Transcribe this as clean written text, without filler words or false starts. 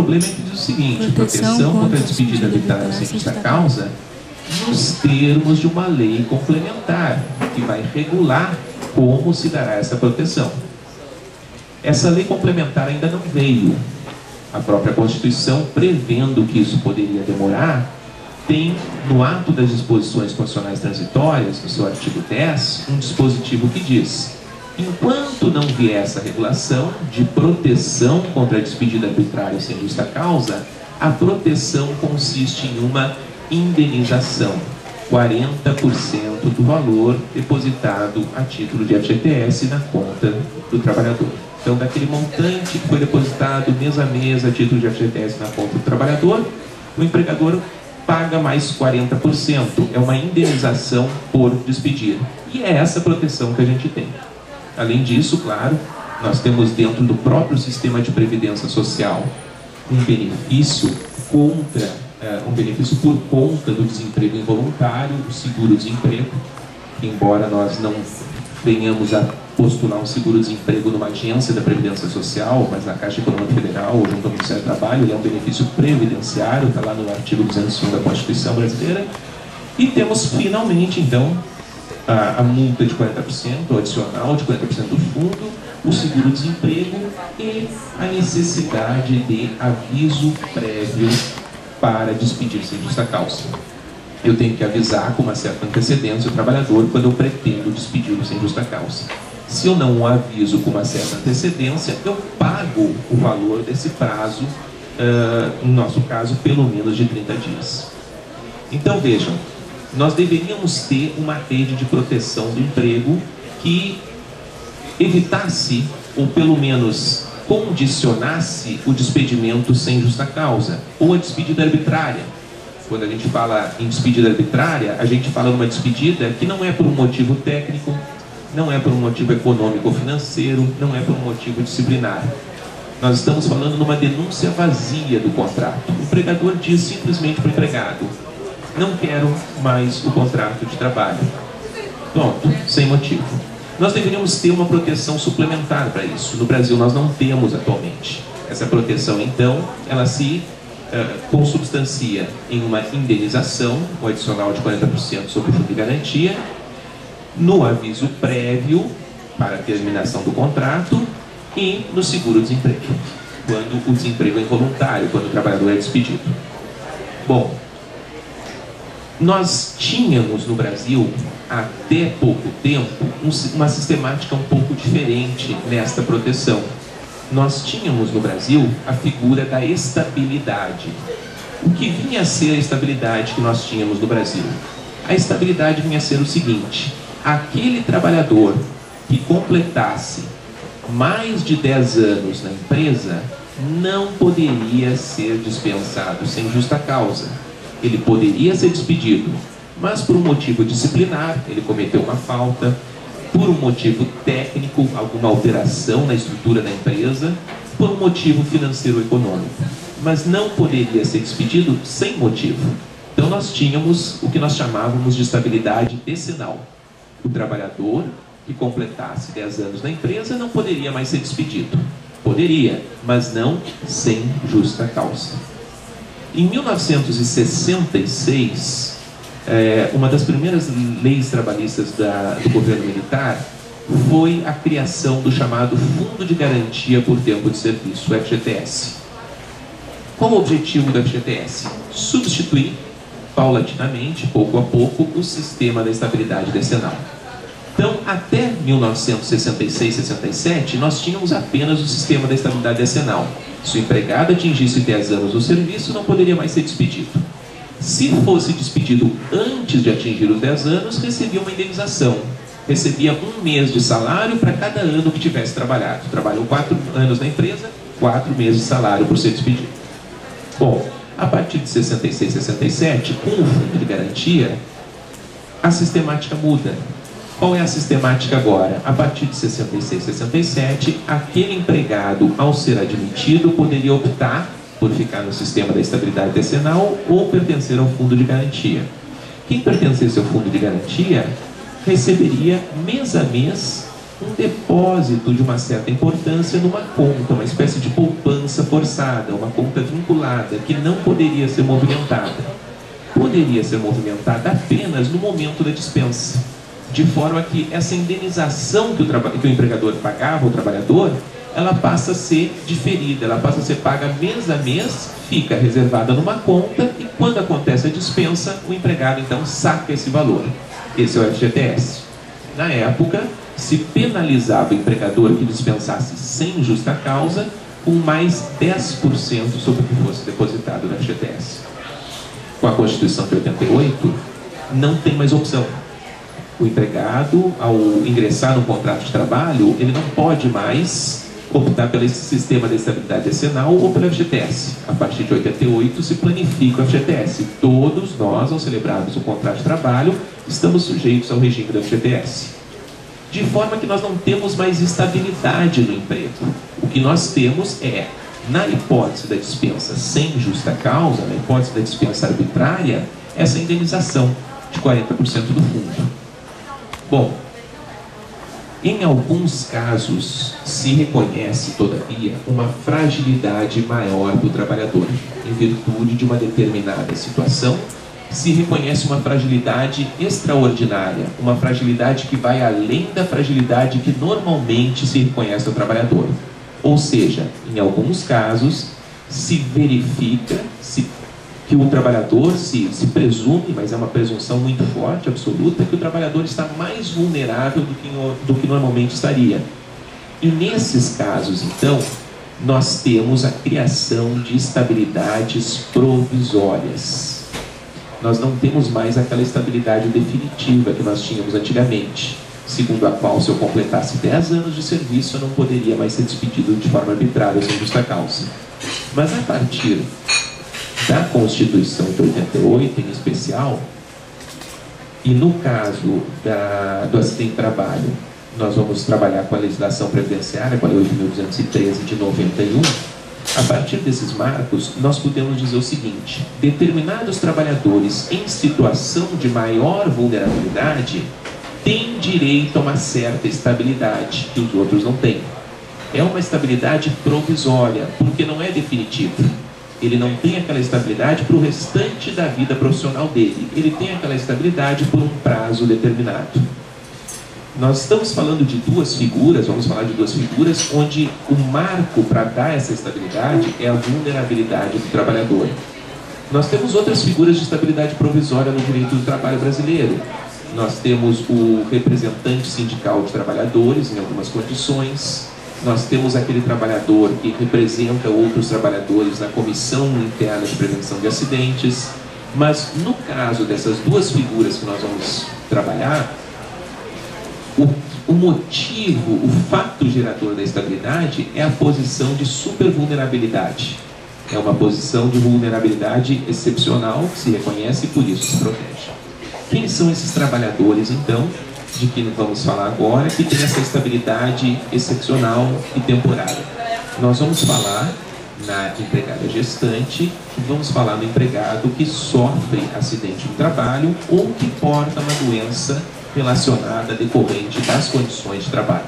problema é que diz o seguinte: proteção contra a despedida arbitrária sem justa causa, nos termos de uma lei complementar, que vai regular como se dará essa proteção. Essa lei complementar ainda não veio. A própria Constituição, prevendo que isso poderia demorar, tem no ato das disposições constitucionais transitórias, no seu artigo 10, um dispositivo que diz: enquanto não vier essa regulação de proteção contra a despedida arbitrária sem justa causa, a proteção consiste em uma indenização, 40% do valor depositado a título de FGTS na conta do trabalhador. Então, daquele montante que foi depositado mês a mês a título de FGTS na conta do trabalhador, o empregador paga mais 40%. É uma indenização por despedir. E é essa proteção que a gente tem. Além disso, claro, nós temos dentro do próprio sistema de previdência social um benefício por conta do desemprego involuntário, o seguro-desemprego. Embora nós não venhamos a postular um seguro-desemprego numa agência da Previdência Social, mas na Caixa Econômica Federal ou junto ao Ministério do Trabalho, ele é um benefício previdenciário, está lá no artigo 201 da Constituição Brasileira. E temos finalmente, então, a multa de 40%, o adicional de 40% do fundo, o seguro-desemprego e a necessidade de aviso prévio para despedir sem justa causa. Eu tenho que avisar com uma certa antecedência o trabalhador quando eu pretendo despedi-lo sem justa causa. Se eu não o aviso com uma certa antecedência, eu pago o valor desse prazo, no nosso caso, pelo menos de 30 dias. Então, vejam, nós deveríamos ter uma rede de proteção do emprego que evitasse, ou pelo menos condicionasse, o despedimento sem justa causa, ou a despedida arbitrária. Quando a gente fala em despedida arbitrária, a gente fala numa despedida que não é por um motivo técnico, não é por um motivo econômico ou financeiro, não é por um motivo disciplinar. Nós estamos falando numa denúncia vazia do contrato. O empregador diz simplesmente para o empregado: não quero mais o contrato de trabalho. Pronto, sem motivo. Nós deveríamos ter uma proteção suplementar para isso. No Brasil nós não temos atualmente. Essa proteção, então, ela se consubstancia em uma indenização, um adicional de 40% sobre o fundo de garantia, no aviso prévio para a terminação do contrato e no seguro-desemprego, quando o desemprego é involuntário, quando o trabalhador é despedido. Bom, nós tínhamos no Brasil, até pouco tempo, uma sistemática um pouco diferente nesta proteção. Nós tínhamos no Brasil a figura da estabilidade. O que vinha a ser a estabilidade que nós tínhamos no Brasil? A estabilidade vinha a ser o seguinte: aquele trabalhador que completasse mais de 10 anos na empresa não poderia ser dispensado sem justa causa. Ele poderia ser despedido, mas por um motivo disciplinar, ele cometeu uma falta, por um motivo técnico, alguma alteração na estrutura da empresa, por um motivo financeiro ou econômico, mas não poderia ser despedido sem motivo. Então nós tínhamos o que nós chamávamos de estabilidade decenal. O trabalhador que completasse 10 anos na empresa não poderia mais ser despedido. Poderia, mas não sem justa causa. Em 1966, uma das primeiras leis trabalhistas do governo militar foi a criação do chamado Fundo de Garantia por Tempo de Serviço, o FGTS. Qual o objetivo do FGTS? Substituir, paulatinamente, pouco a pouco, o sistema da estabilidade decenal. Então, até 1966-67, nós tínhamos apenas o sistema da estabilidade decenal. Se o empregado atingisse 10 anos no serviço, não poderia mais ser despedido. Se fosse despedido antes de atingir os 10 anos, recebia uma indenização. Recebia 1 mês de salário para cada ano que tivesse trabalhado. Trabalhou 4 anos na empresa, 4 meses de salário por ser despedido. Bom, a partir de 66, 67, com o fundo de garantia, a sistemática muda. Qual é a sistemática agora? A partir de 66, 67, aquele empregado, ao ser admitido, poderia optar por ficar no sistema da estabilidade decenal ou pertencer ao fundo de garantia. Quem pertencesse ao fundo de garantia receberia mês a mês um depósito de uma certa importância numa conta, uma espécie de poupança forçada, uma conta vinculada, que não poderia ser movimentada. Poderia ser movimentada apenas no momento da dispensa, de forma que essa indenização que o empregador pagava ao trabalhador, ela passa a ser diferida, ela passa a ser paga mês a mês, fica reservada numa conta e quando acontece a dispensa, o empregado então saca esse valor. Esse é o FGTS. Na época, se penalizava o empregador que dispensasse sem justa causa com mais 10% sobre o que fosse depositado no FGTS. Com a Constituição de 88, não tem mais opção. O empregado, ao ingressar no contrato de trabalho, ele não pode mais optar pelo sistema de estabilidade decenal ou pelo FGTS. A partir de 88 se planifica o FGTS. Todos nós, ao celebrarmos o contrato de trabalho, estamos sujeitos ao regime do FGTS. De forma que nós não temos mais estabilidade no emprego. O que nós temos é, na hipótese da dispensa sem justa causa, na hipótese da dispensa arbitrária, essa indenização de 40% do fundo. Bom, em alguns casos se reconhece, todavia, uma fragilidade maior do trabalhador. Em virtude de uma determinada situação, se reconhece uma fragilidade extraordinária, uma fragilidade que vai além da fragilidade que normalmente se reconhece ao trabalhador. Ou seja, em alguns casos, se verifica que o trabalhador se presume, mas é uma presunção muito forte, absoluta, que o trabalhador está mais vulnerável do que normalmente estaria. E nesses casos, então, nós temos a criação de estabilidades provisórias. Nós não temos mais aquela estabilidade definitiva que nós tínhamos antigamente, segundo a qual, se eu completasse 10 anos de serviço, eu não poderia mais ser despedido de forma arbitrária sem justa causa. Mas a partir da Constituição de 88, em especial, e no caso do acidente de trabalho, nós vamos trabalhar com a legislação previdenciária, com a Lei 8.213 de 91, a partir desses marcos, nós podemos dizer o seguinte: determinados trabalhadores em situação de maior vulnerabilidade têm direito a uma certa estabilidade que os outros não têm. É uma estabilidade provisória, porque não é definitiva. Ele não tem aquela estabilidade para o restante da vida profissional dele. Ele tem aquela estabilidade por um prazo determinado. Nós estamos falando de duas figuras, vamos falar de duas figuras, onde o marco para dar essa estabilidade é a vulnerabilidade do trabalhador. Nós temos outras figuras de estabilidade provisória no direito do trabalho brasileiro. Nós temos o representante sindical de trabalhadores em algumas condições. Nós temos aquele trabalhador que representa outros trabalhadores na Comissão Interna de Prevenção de Acidentes. Mas no caso dessas duas figuras que nós vamos trabalhar, o motivo, o fato gerador da estabilidade é a posição de supervulnerabilidade. É uma posição de vulnerabilidade excepcional que se reconhece e por isso se protege. Quem são esses trabalhadores, então, de que vamos falar agora, que tem essa estabilidade excepcional e temporária? Nós vamos falar na empregada gestante e vamos falar no empregado que sofre acidente no trabalho ou que porta uma doença relacionada decorrente das condições de trabalho.